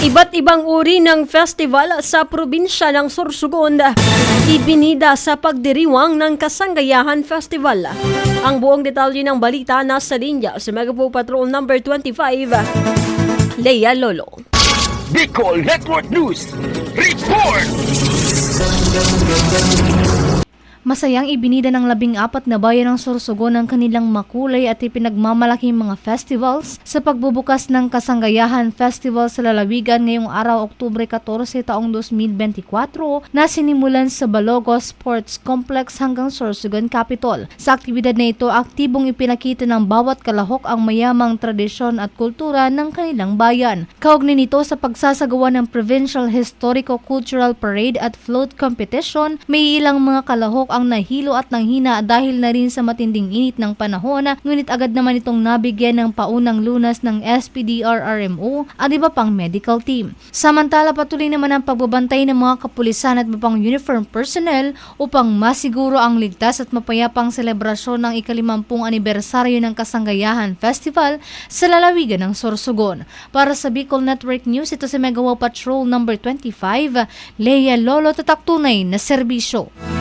Iba't ibang uri ng festival sa probinsya ng Sorsogon ibinida sa pagdiriwang ng Kasanggayahan Festival. Ang buong detalye ng balita nasa linya sa Megapo Patrol number 25, Leia Lolo. Bicol Network News Report! Masayang ibinida ng 14 na bayan ng Sorsogon ang kanilang makulay at ipinagmamalaking mga festivals sa pagbubukas ng Kasanggayahan Festival sa lalawigan ngayong araw Oktubre 14 taong 2024 na sinimulan sa Balogos Sports Complex hanggang Sorsogon Capitol. Sa aktibidad na ito, aktibong ipinakita ng bawat kalahok ang mayamang tradisyon at kultura ng kanilang bayan. Kaugnay nito sa pagsasagawa ng Provincial Historico-Cultural Parade at Float Competition, may ilang mga kalahok ang nahilo at nanghina dahil na rin sa matinding init ng panahon, ngunit agad naman itong nabigyan ng paunang lunas ng SPDR-RMO at iba pang medical team. Samantala, patuloy naman ang pagbabantay ng mga kapulisan at iba pang uniform personnel upang masiguro ang ligtas at mapayapang selebrasyon ng ika-50 anibersaryo ng Kasanggayahan Festival sa lalawigan ng Sorsogon. Para sa Bicol Network News, ito si Megawa Patrol number 25, Leia Lolo, tatak tunay na serbisyo.